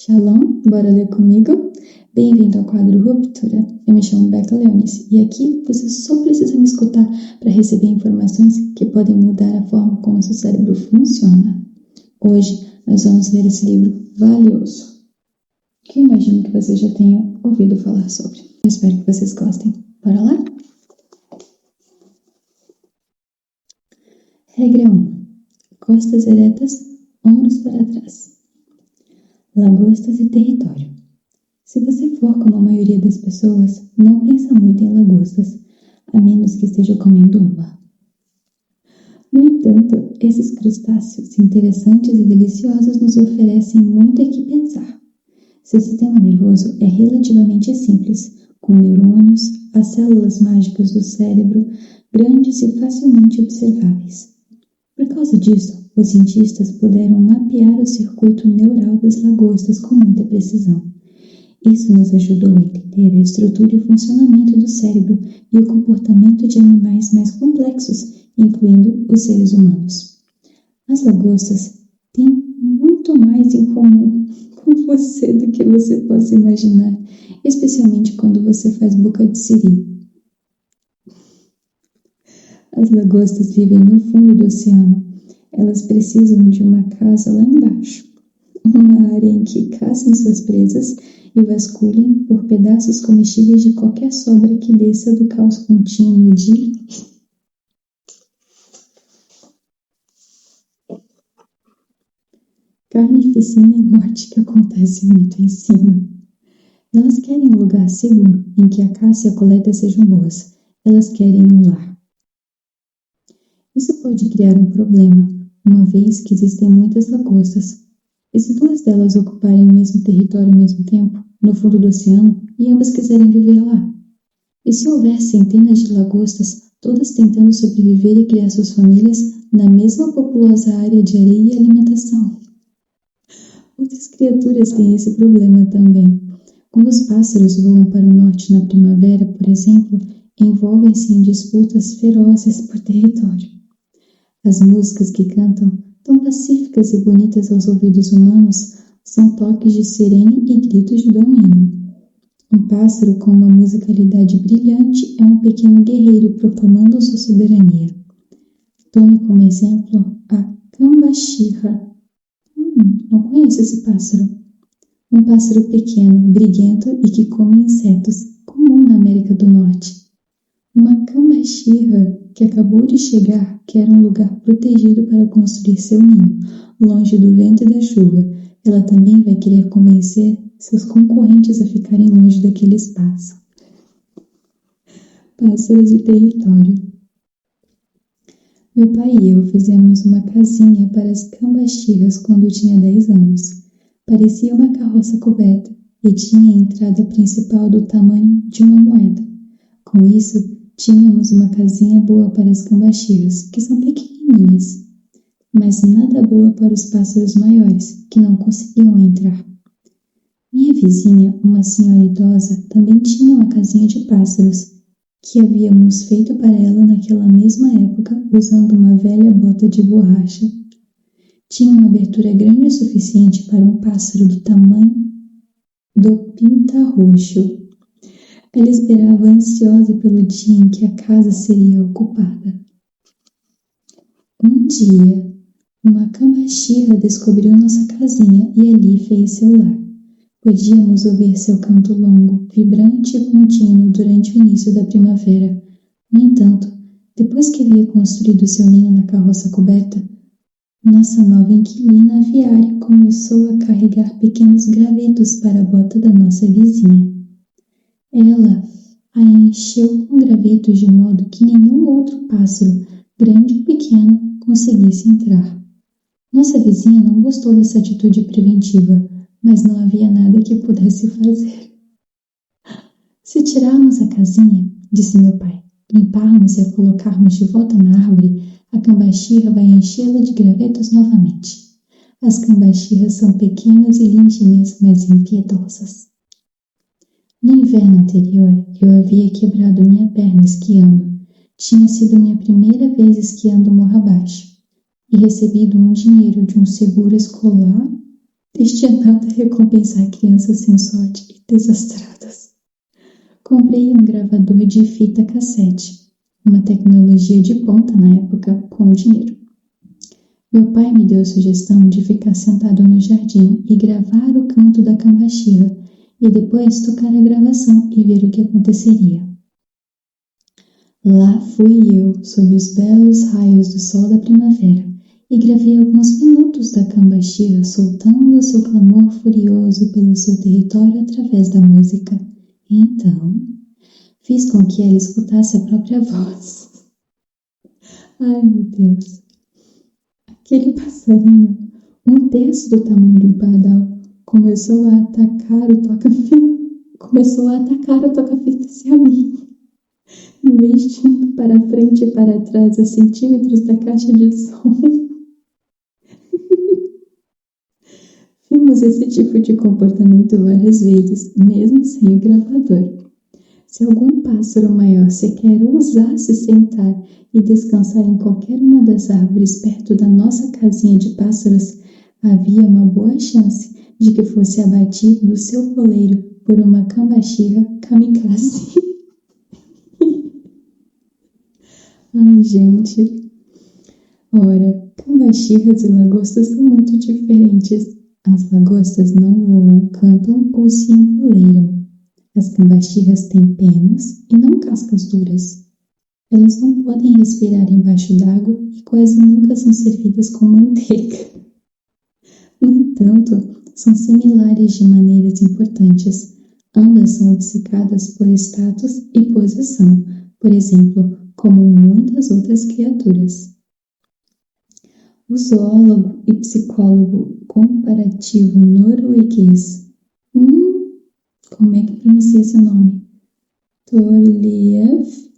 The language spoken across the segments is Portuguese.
Shalom, bora ler comigo? Bem-vindo ao quadro Ruptura. Eu me chamo Becca Leonis e aqui você só precisa me escutar para receber informações que podem mudar a forma como seu cérebro funciona. Hoje nós vamos ler esse livro valioso, que eu imagino que vocês já tenham ouvido falar sobre. Eu espero que vocês gostem. Bora lá? Regra 1. Costas eretas, ombros para trás. Lagostas e território. Se você for como a maioria das pessoas, não pensa muito em lagostas, a menos que esteja comendo uma. No entanto, esses crustáceos interessantes e deliciosos nos oferecem muito a que pensar. Seu sistema nervoso é relativamente simples, com neurônios, as células mágicas do cérebro, grandes e facilmente observáveis. Por causa disso, os cientistas puderam mapear o circuito neural das lagostas com muita precisão. Isso nos ajudou a entender a estrutura e funcionamento do cérebro e o comportamento de animais mais complexos, incluindo os seres humanos. As lagostas têm muito mais em comum com você do que você possa imaginar, especialmente quando você faz boca de siri. As lagostas vivem no fundo do oceano. Elas precisam de uma casa lá embaixo, uma área em que caçem suas presas e vasculhem por pedaços comestíveis de qualquer sobra que desça do caos contínuo de carnificina e morte que acontece muito em cima. Elas querem um lugar seguro em que a caça e a coleta sejam boas. Elas querem um lar. Isso pode criar um problema, uma vez que existem muitas lagostas. E se duas delas ocuparem o mesmo território ao mesmo tempo, no fundo do oceano, e ambas quiserem viver lá? E se houver centenas de lagostas, todas tentando sobreviver e criar suas famílias na mesma populosa área de areia e alimentação? Outras criaturas têm esse problema também. Quando os pássaros voam para o norte na primavera, por exemplo, envolvem-se em disputas ferozes por território. As músicas que cantam, tão pacíficas e bonitas aos ouvidos humanos, são toques de sirene e gritos de domínio. Um pássaro com uma musicalidade brilhante é um pequeno guerreiro proclamando sua soberania. Tome como exemplo a cambaxirra. Não conheço esse pássaro. Um pássaro pequeno, briguento e que come insetos, comum na América do Norte. Uma cambaxirra que acabou de chegar quer um lugar protegido para construir seu ninho, longe do vento e da chuva. Ela também vai querer convencer seus concorrentes a ficarem longe daquele espaço. Pássaros e território. Meu pai e eu fizemos uma casinha para as cambaxirras quando eu tinha 10 anos. Parecia uma carroça coberta e tinha a entrada principal do tamanho de uma moeda. Com isso, tínhamos uma casinha boa para as cambaxirras, que são pequenininhas, mas nada boa para os pássaros maiores, que não conseguiam entrar. Minha vizinha, uma senhora idosa, também tinha uma casinha de pássaros, que havíamos feito para ela naquela mesma época, usando uma velha bota de borracha. Tinha uma abertura grande o suficiente para um pássaro do tamanho do pinta-roxo. Ela esperava ansiosa pelo dia em que a casa seria ocupada. Um dia, uma cambaxirra descobriu nossa casinha e ali fez seu lar. Podíamos ouvir seu canto longo, vibrante e contínuo durante o início da primavera. No entanto, depois que havia construído seu ninho na carroça coberta, nossa nova inquilina aviária começou a carregar pequenos gravetos para a bota da nossa vizinha. Ela a encheu com gravetos de modo que nenhum outro pássaro, grande ou pequeno, conseguisse entrar. Nossa vizinha não gostou dessa atitude preventiva, mas não havia nada que pudesse fazer. Se tirarmos a casinha, disse meu pai, limparmos e a colocarmos de volta na árvore, a cambaxirra vai enchê-la de gravetos novamente. As cambaxirras são pequenas e lindinhas, mas impiedosas. No inverno anterior, eu havia quebrado minha perna esquiando. Tinha sido minha primeira vez esquiando morro abaixo e recebido um dinheiro de um seguro escolar destinado a recompensar crianças sem sorte e desastradas. Comprei um gravador de fita cassete, uma tecnologia de ponta na época, com dinheiro. Meu pai me deu a sugestão de ficar sentado no jardim e gravar o canto da cambaxila, e depois tocar a gravação e ver o que aconteceria. Lá fui eu, sob os belos raios do sol da primavera, e gravei alguns minutos da cambaxila soltando o seu clamor furioso pelo seu território através da música. E então, fiz com que ela escutasse a própria voz. Ai, meu Deus! Aquele passarinho, um terço do tamanho de um pardal, começou a atacar o toca-fitas e a mim, investindo para frente e para trás a centímetros da caixa de som. Vimos esse tipo de comportamento várias vezes, mesmo sem o gravador. Se algum pássaro maior sequer ousasse sentar e descansar em qualquer uma das árvores perto da nossa casinha de pássaros, havia uma boa chance de que fosse abatido do seu poleiro por uma cambaxila kamikaze. Ai, gente. Ora, cambaxilas e lagostas são muito diferentes. As lagostas não voam, cantam ou se empoleiram. As cambaxilas têm penas e não cascas duras. Elas não podem respirar embaixo d'água e quase nunca são servidas com manteiga. No entanto, são similares de maneiras importantes. Ambas são obcecadas por status e posição, por exemplo, como muitas outras criaturas. O zoólogo e psicólogo comparativo norueguês, como é que pronuncia esse nome? Thorleif,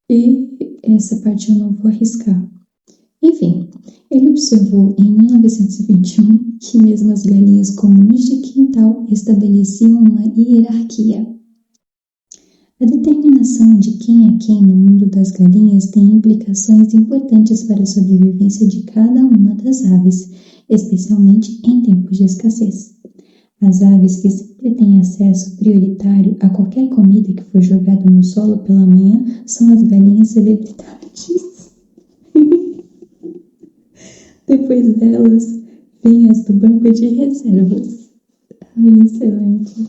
e essa parte eu não vou arriscar. Enfim, ele observou em 1921 que mesmo as galinhas comuns de quintal estabeleciam uma hierarquia. A determinação de quem é quem no mundo das galinhas tem implicações importantes para a sobrevivência de cada uma das aves, especialmente em tempos de escassez. As aves que sempre têm acesso prioritário a qualquer comida que for jogada no solo pela manhã são as galinhas celebridades. Depois delas, vêm as do banco de reservas. Ai, excelente.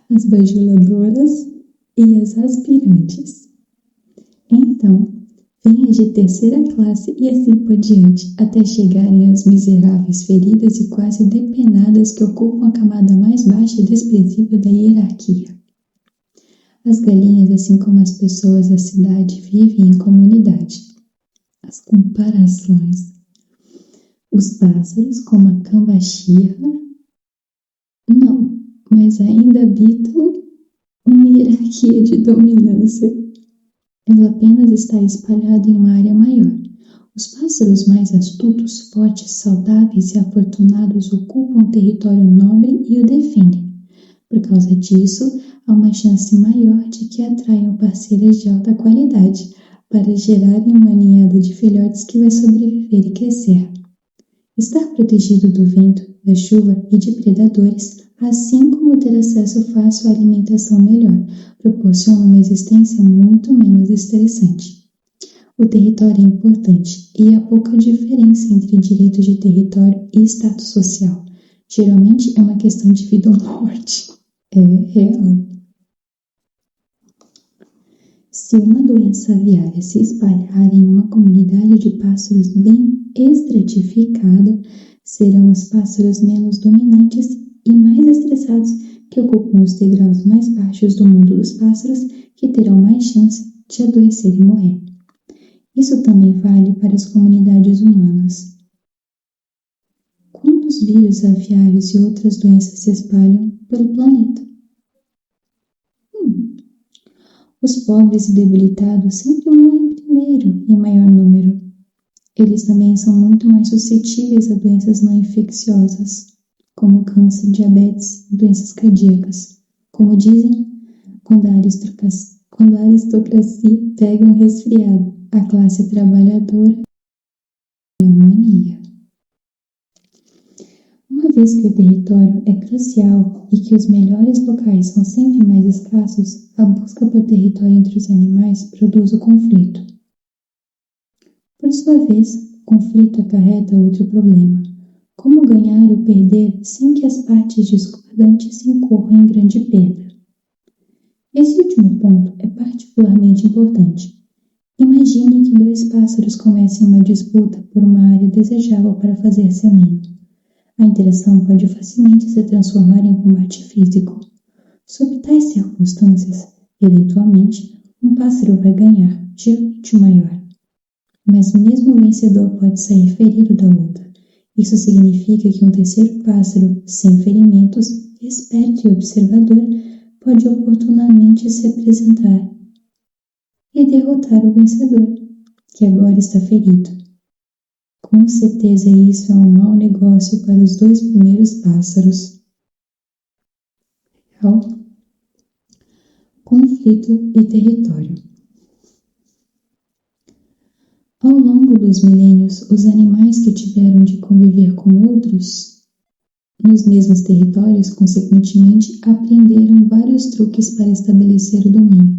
As bajuladoras e as aspirantes. Então, vem as de terceira classe e assim por diante, até chegarem as miseráveis feridas e quase depenadas que ocupam a camada mais baixa e desprezível da hierarquia. As galinhas, assim como as pessoas da cidade, vivem em comunidade. As comparações. Os pássaros, como a cambaxila, não, mas ainda habitam uma hierarquia de dominância. Ela apenas está espalhada em uma área maior. Os pássaros mais astutos, fortes, saudáveis e afortunados ocupam o território nobre e o defendem. Por causa disso, há uma chance maior de que atraiam parceiras de alta qualidade para gerarem uma ninhada de filhotes que vai sobreviver e crescer. Estar protegido do vento, da chuva e de predadores, assim como ter acesso fácil à alimentação melhor, proporciona uma existência muito menos estressante. O território é importante e há pouca diferença entre direito de território e status social. Geralmente é uma questão de vida ou morte. É real. Se uma doença aviária se espalhar em uma comunidade de pássaros bem estratificada, serão os pássaros menos dominantes e mais estressados que ocupam os degraus mais baixos do mundo dos pássaros que terão mais chance de adoecer e morrer. Isso também vale para as comunidades humanas. Quando os vírus aviários e outras doenças se espalham pelo planeta? Os pobres e debilitados sempre morrem primeiro em maior número. Eles também são muito mais suscetíveis a doenças não infecciosas, como câncer, diabetes e doenças cardíacas. Como dizem, quando a aristocracia pega um resfriado, a classe trabalhadora e a harmonia. Uma vez que o território é crucial e que os melhores locais são sempre mais escassos, a busca por território entre os animais produz o conflito. Por sua vez, o conflito acarreta outro problema: como ganhar ou perder sem que as partes discordantes incorram em grande perda. Esse último ponto é particularmente importante. Imagine que dois pássaros comecem uma disputa por uma área desejável para fazer seu ninho. A interação pode facilmente se transformar em combate físico. Sob tais circunstâncias, eventualmente, um pássaro vai ganhar, geralmente o maior. Mas mesmo o vencedor pode sair ferido da luta. Isso significa que um terceiro pássaro, sem ferimentos, esperto e observador, pode oportunamente se apresentar e derrotar o vencedor, que agora está ferido. Com certeza isso é um mau negócio para os dois primeiros pássaros. Legal? Conflito e território. Ao longo dos milênios, os animais que tiveram de conviver com outros nos mesmos territórios, consequentemente, aprenderam vários truques para estabelecer o domínio,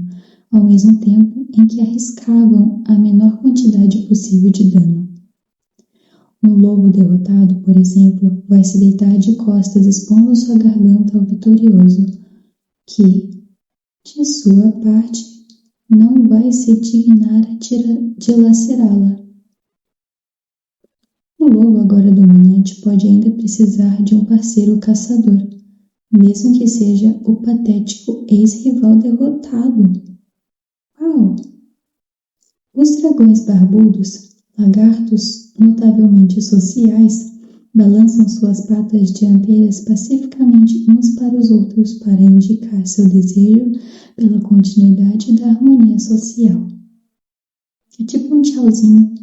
ao mesmo tempo em que arriscavam a menor quantidade possível de dano. Um lobo derrotado, por exemplo, vai se deitar de costas expondo sua garganta ao vitorioso, que, de sua parte, não vai se dignar a dilacerá-la. O lobo agora dominante pode ainda precisar de um parceiro caçador, mesmo que seja o patético ex-rival derrotado. Uau! Os dragões barbudos, lagartos notavelmente sociais, balançam suas patas dianteiras pacificamente uns para os outros para indicar seu desejo pela continuidade da harmonia social. É tipo um tchauzinho.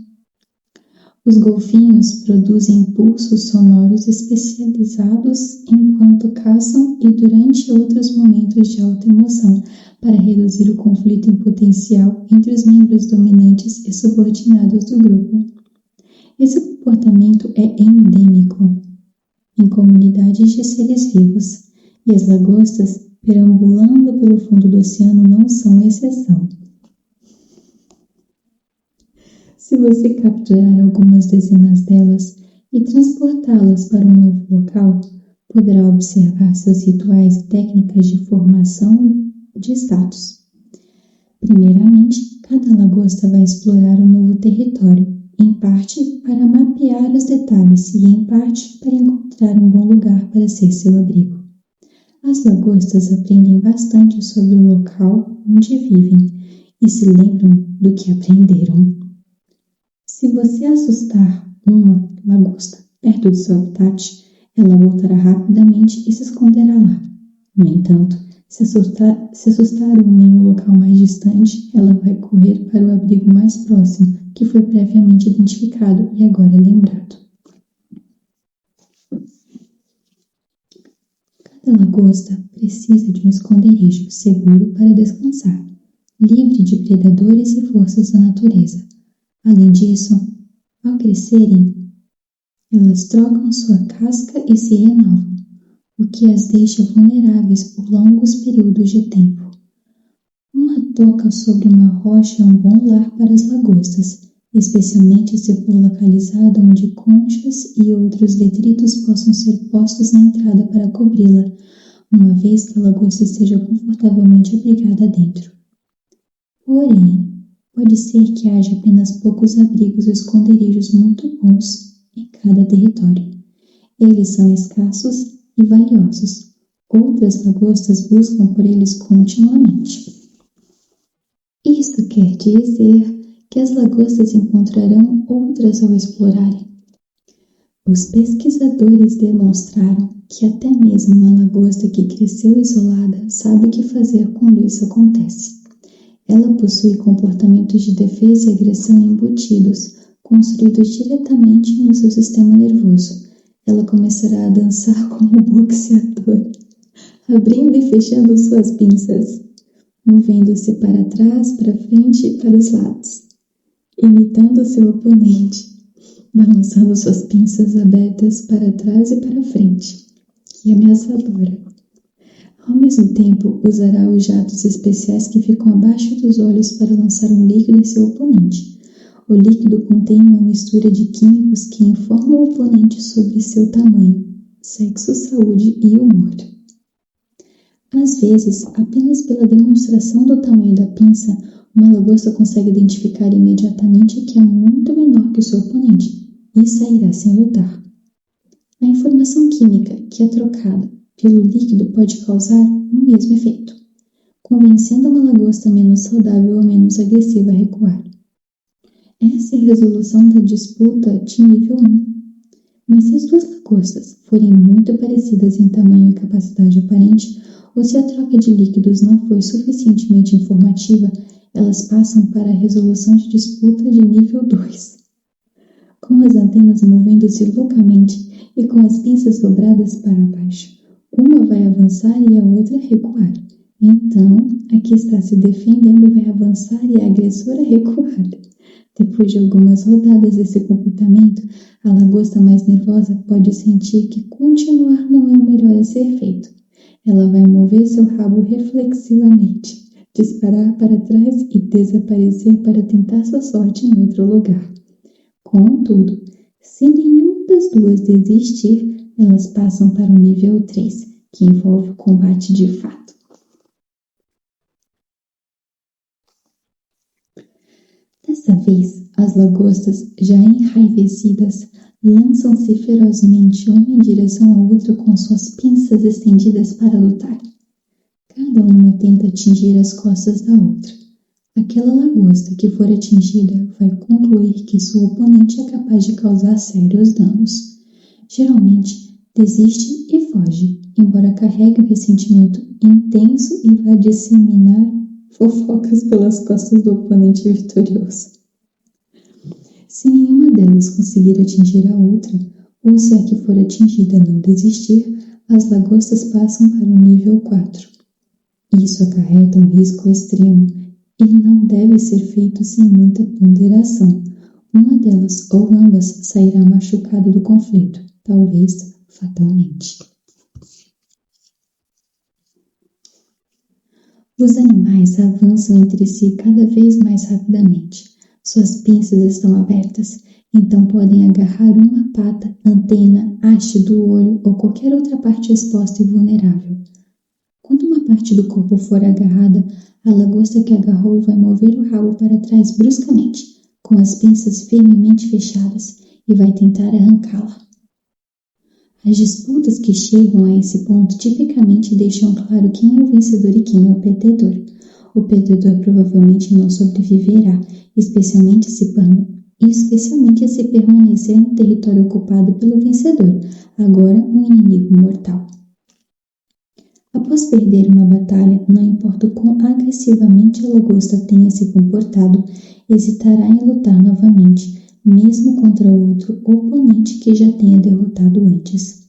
Os golfinhos produzem pulsos sonoros especializados enquanto caçam e durante outros momentos de alta emoção para reduzir o conflito em potencial entre os membros dominantes e subordinados do grupo. Esse comportamento é endêmico em comunidades de seres vivos, e as lagostas perambulando pelo fundo do oceano não são exceção. Se você capturar algumas dezenas delas e transportá-las para um novo local, poderá observar seus rituais e técnicas de formação de status. Primeiramente, cada lagosta vai explorar um novo território, em parte para mapear os detalhes e em parte para encontrar um bom lugar para ser seu abrigo. As lagostas aprendem bastante sobre o local onde vivem e se lembram do que aprenderam. Se você assustar uma lagosta perto do seu habitat, ela voltará rapidamente e se esconderá lá. No entanto, se assustar uma em um local mais distante, ela vai correr para o abrigo mais próximo, que foi previamente identificado e agora lembrado. Cada lagosta precisa de um esconderijo seguro para descansar, livre de predadores e forças da natureza. Além disso, ao crescerem, elas trocam sua casca e se renovam, o que as deixa vulneráveis por longos períodos de tempo. Uma toca sobre uma rocha é um bom lar para as lagostas, especialmente se for localizada onde conchas e outros detritos possam ser postos na entrada para cobri-la, uma vez que a lagosta esteja confortavelmente abrigada dentro. Porém, pode ser que haja apenas poucos abrigos ou esconderijos muito bons em cada território. Eles são escassos e valiosos. Outras lagostas buscam por eles continuamente. Isso quer dizer que as lagostas encontrarão outras ao explorarem. Os pesquisadores demonstraram que até mesmo uma lagosta que cresceu isolada sabe o que fazer quando isso acontece. Ela possui comportamentos de defesa e agressão embutidos, construídos diretamente no seu sistema nervoso. Ela começará a dançar como um boxeador, abrindo e fechando suas pinças, movendo-se para trás, para frente e para os lados. imitando seu oponente, balançando suas pinças abertas para trás e para frente, que ameaçadora. Ao mesmo tempo, usará os jatos especiais que ficam abaixo dos olhos para lançar um líquido em seu oponente. O líquido contém uma mistura de químicos que informam o oponente sobre seu tamanho, sexo, saúde e humor. Às vezes, apenas pela demonstração do tamanho da pinça, uma lagosta consegue identificar imediatamente que é muito menor que o seu oponente e sairá sem lutar. A informação química que é trocada pelo líquido pode causar o mesmo efeito, convencendo uma lagosta menos saudável ou menos agressiva a recuar. Essa é a resolução da disputa de nível 1. Mas se as duas lagostas forem muito parecidas em tamanho e capacidade aparente, ou se a troca de líquidos não foi suficientemente informativa, elas passam para a resolução de disputa de nível 2. Com as antenas movendo-se loucamente e com as pinças dobradas para baixo, uma vai avançar e a outra recuar. Então, a que está se defendendo vai avançar e a agressora recuar. Depois de algumas rodadas desse comportamento, a lagosta mais nervosa pode sentir que continuar não é o melhor a ser feito. Ela vai mover seu rabo reflexivamente, disparar para trás e desaparecer para tentar sua sorte em outro lugar. Contudo, se nenhuma das duas desistir, elas passam para o nível 3, que envolve o combate de fato. Dessa vez, as lagostas, já enraivecidas, lançam-se ferozmente uma em direção à outra com suas pinças estendidas para lutar. Cada uma tenta atingir as costas da outra. Aquela lagosta que for atingida vai concluir que sua oponente é capaz de causar sérios danos. Geralmente, desiste e foge, embora carregue o ressentimento intenso e vá disseminar fofocas pelas costas do oponente vitorioso. Se nenhuma delas conseguir atingir a outra, ou se a que for atingida não desistir, as lagostas passam para o nível 4. Isso acarreta um risco extremo e não deve ser feito sem muita ponderação. Uma delas ou ambas sairá machucada do conflito, talvez fatalmente. Os animais avançam entre si cada vez mais rapidamente. Suas pinças estão abertas, então podem agarrar uma pata, antena, haste do olho ou qualquer outra parte exposta e vulnerável. Quando uma parte do corpo for agarrada, a lagosta que agarrou vai mover o rabo para trás bruscamente, com as pinças firmemente fechadas, e vai tentar arrancá-la. As disputas que chegam a esse ponto tipicamente deixam claro quem é o vencedor e quem é o perdedor. O perdedor provavelmente não sobreviverá, especialmente se permanecer no território ocupado pelo vencedor, agora um inimigo mortal. Após perder uma batalha, não importa o quão agressivamente a lagosta tenha se comportado, hesitará em lutar novamente, mesmo contra outro oponente que já tenha derrotado antes.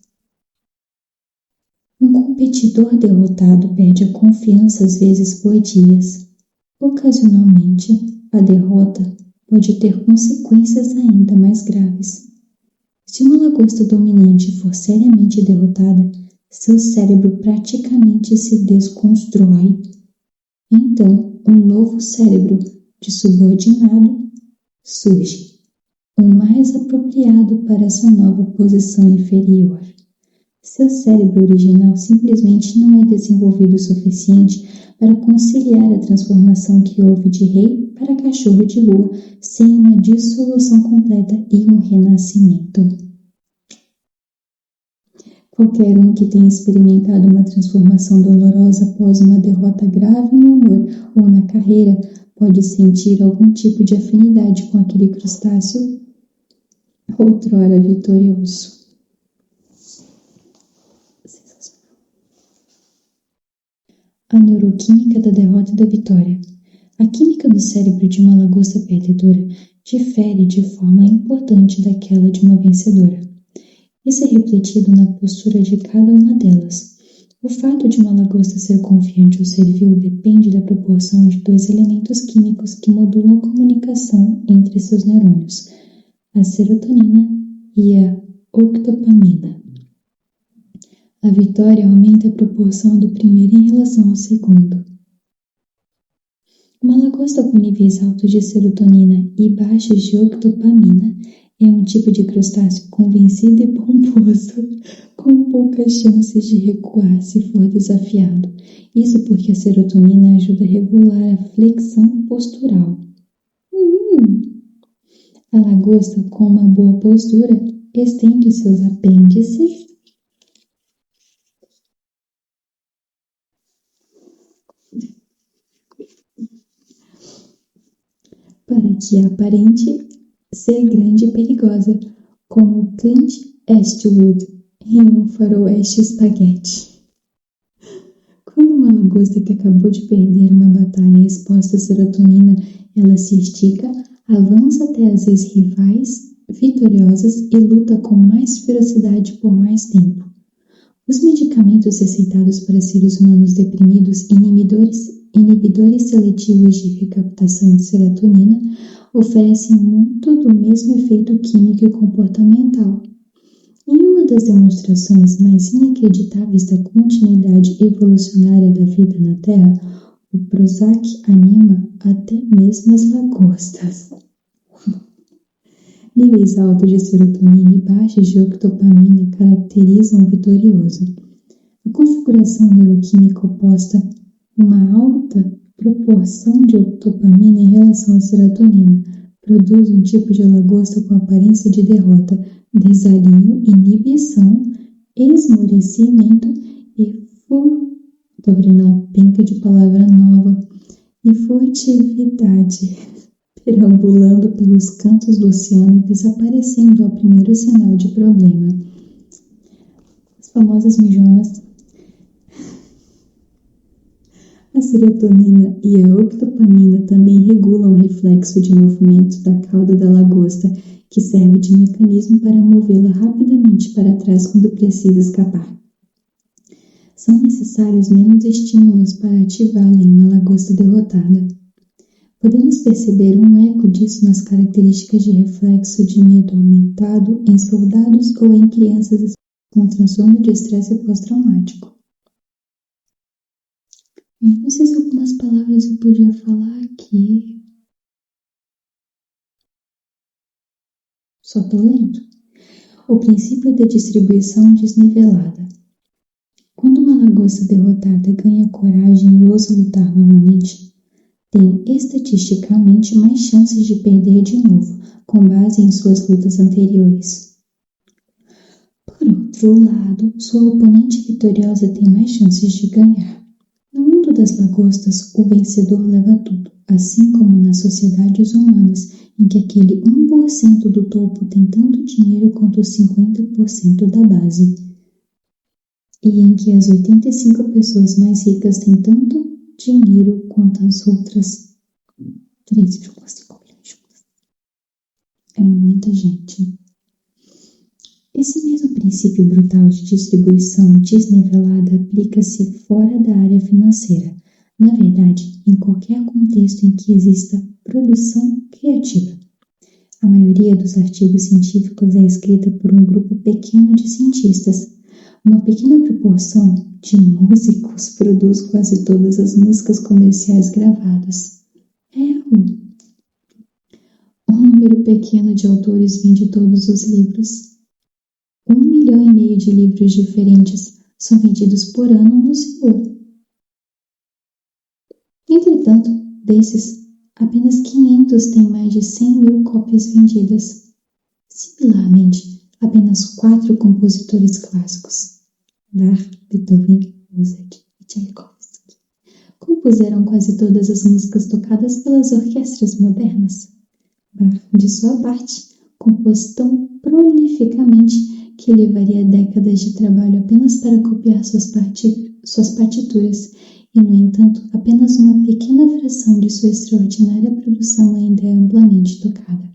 Um competidor derrotado perde a confiança às vezes por dias. Ocasionalmente, a derrota pode ter consequências ainda mais graves. Se uma lagosta dominante for seriamente derrotada, seu cérebro praticamente se desconstrói. Então, um novo cérebro de subordinado surge, o mais apropriado para sua nova posição inferior. Seu cérebro original simplesmente não é desenvolvido o suficiente para conciliar a transformação que houve de rei para cachorro de rua sem uma dissolução completa e um renascimento. Qualquer um que tenha experimentado uma transformação dolorosa após uma derrota grave no amor ou na carreira pode sentir algum tipo de afinidade com aquele crustáceo outrora vitorioso. A neuroquímica da derrota e da vitória. A química do cérebro de uma lagosta perdedora difere de forma importante daquela de uma vencedora. Isso é refletido na postura de cada uma delas. O fato de uma lagosta ser confiante ou servil depende da proporção de dois elementos químicos que modulam a comunicação entre seus neurônios, a serotonina e a octopamina. A vitória aumenta a proporção do primeiro em relação ao segundo. Uma lagosta com níveis altos de serotonina e baixos de octopamina é um tipo de crustáceo convencido e pomposo, com poucas chances de recuar se for desafiado. Isso porque a serotonina ajuda a regular a flexão postural. A lagosta com uma boa postura estende seus apêndices para que aparente ser grande e perigosa, como Clint Eastwood em Um Faroeste Espaguete. Quando uma lagosta que acabou de perder uma batalha é exposta à serotonina, ela se estica, avança até as ex-rivais vitoriosas e luta com mais ferocidade por mais tempo. Os medicamentos receitados para seres humanos deprimidos, inibidores seletivos de recaptação de serotonina, oferecem muito do mesmo efeito químico e comportamental. Em uma das demonstrações mais inacreditáveis da continuidade evolucionária da vida na Terra, o Prozac anima até mesmo as lagostas. Níveis altos de serotonina e baixos de octopamina caracterizam o vitorioso. A configuração neuroquímica oposta, uma alta proporção de octopamina em relação à serotonina, produz um tipo de lagosta com aparência de derrota, desalinho, inibição, esmorecimento e tô abrindo uma penca de palavra nova, e furtividade, perambulando pelos cantos do oceano e desaparecendo ao primeiro sinal de problema. As famosas mijonas. A serotonina e a octopamina também regulam o reflexo de movimento da cauda da lagosta, que serve de mecanismo para movê-la rapidamente para trás quando precisa escapar. São necessários menos estímulos para ativá-la em uma lagosta derrotada. Podemos perceber um eco disso nas características de reflexo de medo aumentado em soldados ou em crianças com transtorno de estresse pós-traumático. Eu não sei se algumas palavras eu podia falar aqui. Só tô lendo. O princípio da distribuição desnivelada. Quando uma lagosta derrotada ganha coragem e ousa lutar novamente, tem estatisticamente mais chances de perder de novo, com base em suas lutas anteriores. Por outro lado, sua oponente vitoriosa tem mais chances de ganhar. No mundo das lagostas, o vencedor leva tudo, assim como nas sociedades humanas, em que aquele 1% do topo tem tanto dinheiro quanto os 50% da base, e em que as 85 pessoas mais ricas têm tanto dinheiro quanto as outras 3,5 milhões. É muita gente. Esse mesmo princípio brutal de distribuição desnivelada aplica-se fora da área financeira, na verdade, em qualquer contexto em que exista produção criativa. A maioria dos artigos científicos é escrita por um grupo pequeno de cientistas. Uma pequena proporção de músicos produz quase todas as músicas comerciais gravadas. Um número pequeno de autores vende todos os livros. 1,5 milhão de livros diferentes são vendidos por ano no Senhor. Entretanto, desses, apenas 500 têm mais de 100 mil cópias vendidas. Similarmente, apenas 4 compositores clássicos, Bach, Beethoven, Mozart e Tchaikovsky, compuseram quase todas as músicas tocadas pelas orquestras modernas. Bach, de sua parte, compôs tão prolificamente que levaria décadas de trabalho apenas para copiar suas partituras, e, no entanto, apenas uma pequena fração de sua extraordinária produção ainda é amplamente tocada.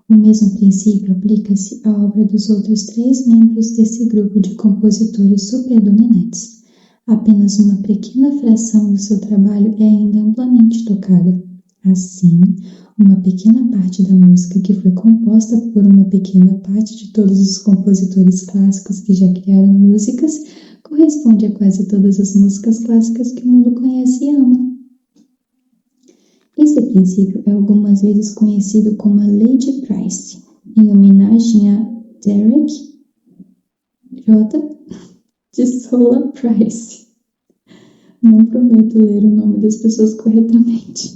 O mesmo princípio aplica-se à obra dos outros 3 membros desse grupo de compositores superdominantes. Apenas uma pequena fração do seu trabalho é ainda amplamente tocada. Assim, uma pequena parte da música que foi composta por uma pequena parte de todos os compositores clássicos que já criaram músicas corresponde a quase todas as músicas clássicas que o mundo conhece e ama. Esse princípio é algumas vezes conhecido como a Lei de Price, em homenagem a Derek J. de Sola Price. Não prometo ler o nome das pessoas corretamente.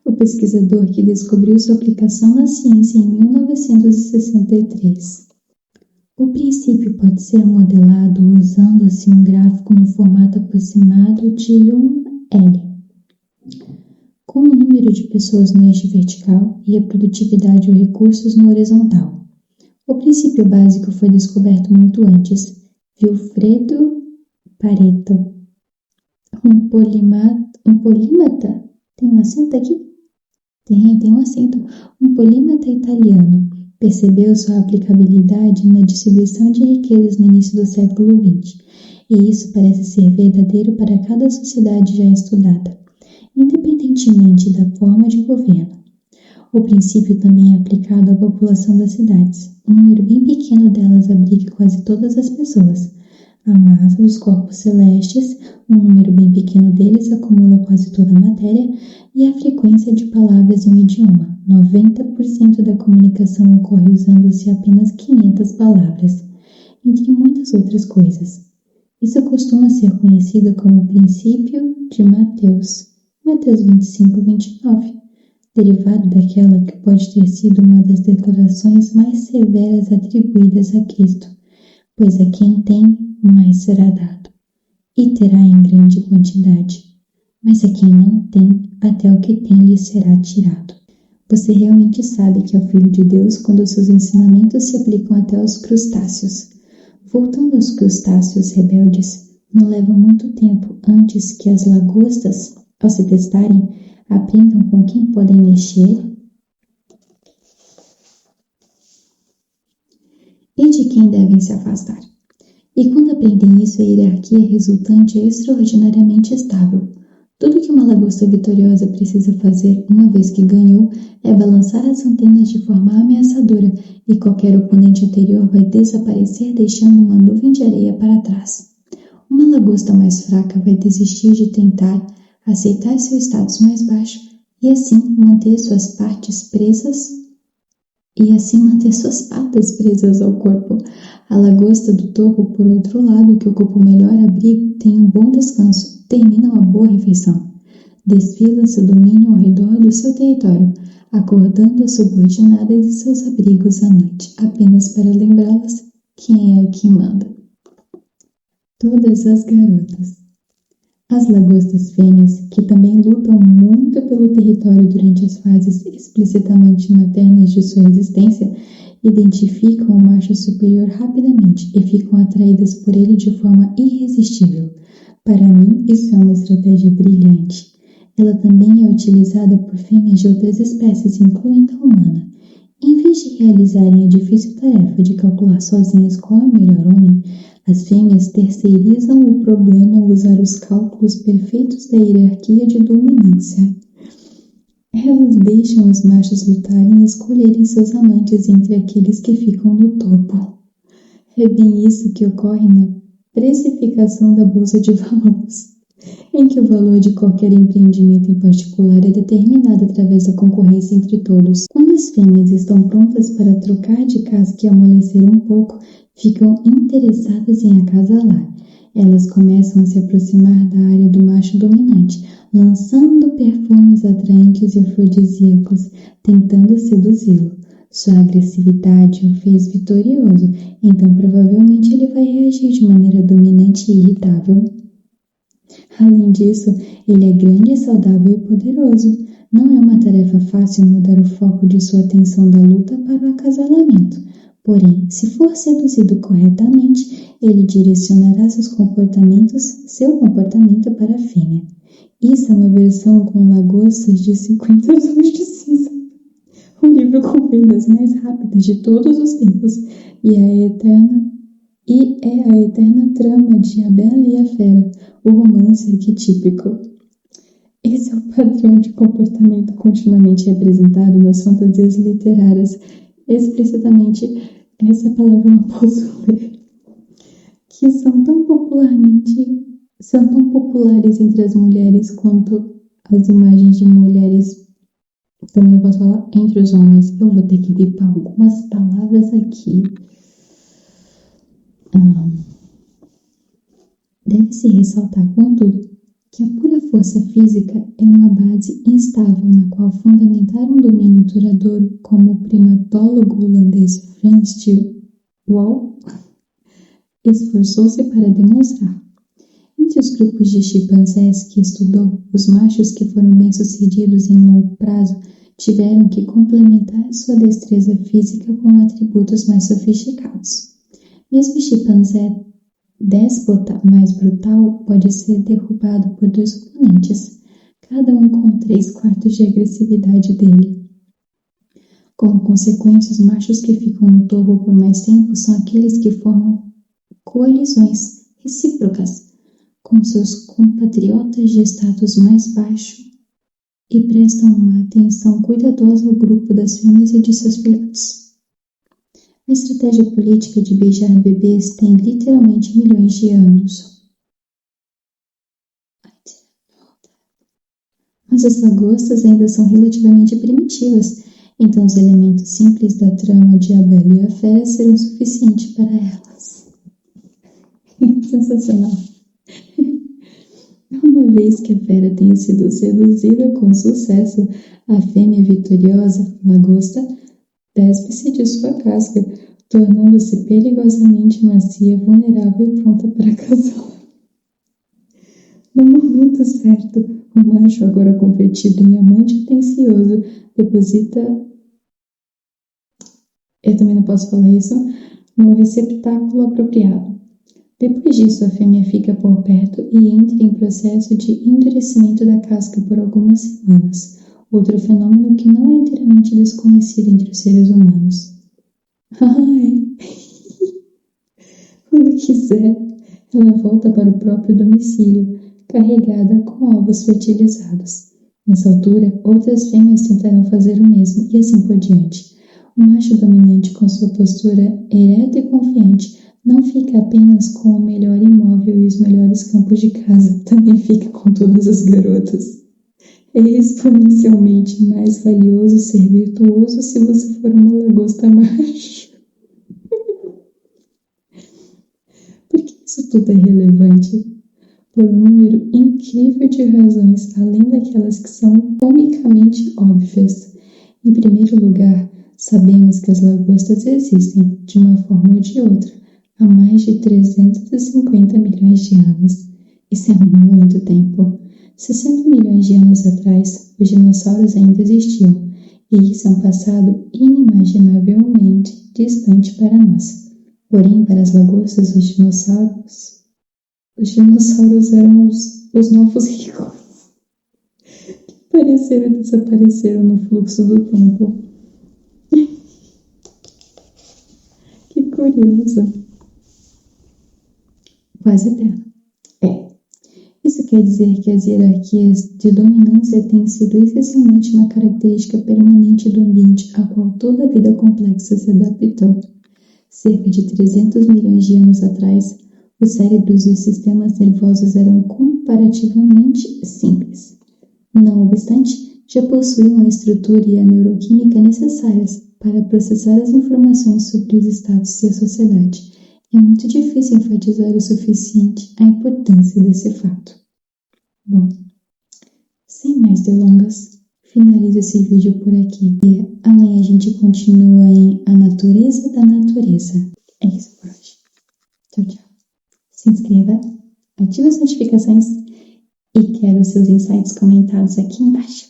O pesquisador que descobriu sua aplicação na ciência em 1963. O princípio pode ser modelado usando-se um gráfico no formato aproximado de um L, com o número de pessoas no eixo vertical e a produtividade ou recursos no horizontal. O princípio básico foi descoberto muito antes. Vilfredo Pareto, um polímata, tem um acento aqui? Tem um acento. Um polímata italiano percebeu sua aplicabilidade na distribuição de riquezas no início do século XX, e isso parece ser verdadeiro para cada sociedade já estudada, independentemente da forma de governo. O princípio também é aplicado à população das cidades. Um número bem pequeno delas abriga quase todas as pessoas. A massa dos corpos celestes, um número bem pequeno deles acumula quase toda a matéria, e a frequência de palavras em um idioma. 90% da comunicação ocorre usando-se apenas 500 palavras, entre muitas outras coisas. Isso costuma ser conhecido como o princípio de Mateus 25, 29, derivado daquela que pode ter sido uma das declarações mais severas atribuídas a Cristo, pois a quem tem, mais será dado, e terá em grande quantidade, mas a quem não tem, até o que tem lhe será tirado. Você realmente sabe que é o Filho de Deus quando seus ensinamentos se aplicam até aos crustáceos. Voltando aos crustáceos rebeldes, não leva muito tempo antes que as lagostas, ao se testarem, aprendam com quem podem mexer e de quem devem se afastar. E quando aprendem isso, a hierarquia resultante é extraordinariamente estável. Tudo que uma lagosta vitoriosa precisa fazer, uma vez que ganhou, é balançar as antenas de forma ameaçadora, e qualquer oponente anterior vai desaparecer, deixando uma nuvem de areia para trás. Uma lagosta mais fraca vai desistir de tentar, aceitar seu status mais baixo, e assim manter suas patas presas ao corpo. A lagosta do topo, por outro lado, que ocupa o melhor abrigo, tem um bom descanso, termina uma boa refeição. Desfila seu domínio ao redor do seu território, acordando as subordinadas de seus abrigos à noite, apenas para lembrá-las quem é que manda. Todas as garotas. As lagostas fêmeas, que também lutam muito pelo território durante as fases explicitamente maternas de sua existência, identificam o macho superior rapidamente e ficam atraídas por ele de forma irresistível. Para mim, isso é uma estratégia brilhante. Ela também é utilizada por fêmeas de outras espécies, incluindo a humana. Em vez de realizarem a difícil tarefa de calcular sozinhas qual é o melhor homem, as fêmeas terceirizam o problema ao usar os cálculos perfeitos da hierarquia de dominância. Elas deixam os machos lutarem e escolherem seus amantes entre aqueles que ficam no topo. É bem isso que ocorre na precificação da bolsa de valores, em que o valor de qualquer empreendimento em particular é determinado através da concorrência entre todos. Quando as fêmeas estão prontas para trocar de casca e amolecer um pouco, ficam interessadas em acasalar. Elas começam a se aproximar da área do macho dominante, lançando perfumes atraentes e afrodisíacos, tentando seduzi-lo. Sua agressividade o fez vitorioso, então provavelmente ele vai reagir de maneira dominante e irritável. Além disso, ele é grande, saudável e poderoso. Não é uma tarefa fácil mudar o foco de sua atenção da luta para o acasalamento. Porém, se for seduzido corretamente, ele direcionará seu comportamento para a fêmea. Isso é uma versão com lagostas de 50 tons de cinza. o livro com vendas mais rápidas de todos os tempos e é a eterna trama de A Bela e a Fera, o romance arquetípico. Esse é o padrão de comportamento continuamente representado nas fantasias literárias. Explicitamente, essa palavra eu não posso ler. Que são tão populares entre as mulheres quanto as imagens de mulheres. Também não posso falar entre os homens. Eu vou ter que bipar algumas palavras aqui. Deve-se ressaltar, contudo, que a pura força física é uma base instável na qual fundamentar um domínio duradouro, como o primatólogo holandês Frans de Waal esforçou-se para demonstrar. Entre os grupos de chimpanzés que estudou, os machos que foram bem-sucedidos em longo prazo tiveram que complementar sua destreza física com atributos mais sofisticados. Mesmo o chimpanzé déspota mais brutal pode ser derrubado por 2 oponentes, cada um com 3/4 de agressividade dele. Como consequência, os machos que ficam no topo por mais tempo são aqueles que formam coalizões recíprocas com seus compatriotas de status mais baixo e prestam uma atenção cuidadosa ao grupo das fêmeas e de seus filhotes. A estratégia política de beijar bebês tem literalmente milhões de anos. Mas as lagostas ainda são relativamente primitivas, então os elementos simples da trama de A Bela e a Fera serão suficientes para elas. Sensacional. Uma vez que a fera tenha sido seduzida com sucesso, a fêmea vitoriosa, lagosta, despe-se de sua casca, tornando-se perigosamente macia, vulnerável e pronta para casar. No momento certo, o macho, agora convertido em amante atencioso, deposita... Eu também não posso falar isso, no receptáculo apropriado. Depois disso, a fêmea fica por perto e entra em processo de endurecimento da casca por algumas semanas, outro fenômeno que não é inteiramente desconhecido entre os seres humanos. Ai! Quando quiser, ela volta para o próprio domicílio, carregada com ovos fertilizados. Nessa altura, outras fêmeas tentarão fazer o mesmo, e assim por diante. O macho dominante, com sua postura ereta e confiante, não fica apenas com o melhor imóvel e os melhores campos de casa, também fica com todas as garotas. É exponencialmente mais valioso ser virtuoso se você for uma lagosta macho. Por que isso tudo é relevante? Por um número incrível de razões, além daquelas que são comicamente óbvias. Em primeiro lugar, sabemos que as lagostas existem, de uma forma ou de outra, há mais de 350 milhões de anos. Isso é muito tempo. 60 milhões de anos atrás, os dinossauros ainda existiam, e isso é um passado inimaginavelmente distante para nós. Porém, para as lagostas, os dinossauros eram os novos ricos, que apareceram e desapareceram no fluxo do tempo. Que curioso. Quase eterno. Isso quer dizer que as hierarquias de dominância têm sido essencialmente uma característica permanente do ambiente a qual toda a vida complexa se adaptou. Cerca de 300 milhões de anos atrás, os cérebros e os sistemas nervosos eram comparativamente simples. Não obstante, já possuíam a estrutura e a neuroquímica necessárias para processar as informações sobre os estados e a sociedade. É muito difícil enfatizar o suficiente a importância desse fato. Bom, sem mais delongas, finalizo esse vídeo por aqui. E amanhã a gente continua em A Natureza da Natureza. É isso por hoje. Tchau, tchau. Se inscreva, ative as notificações e quero seus insights comentados aqui embaixo.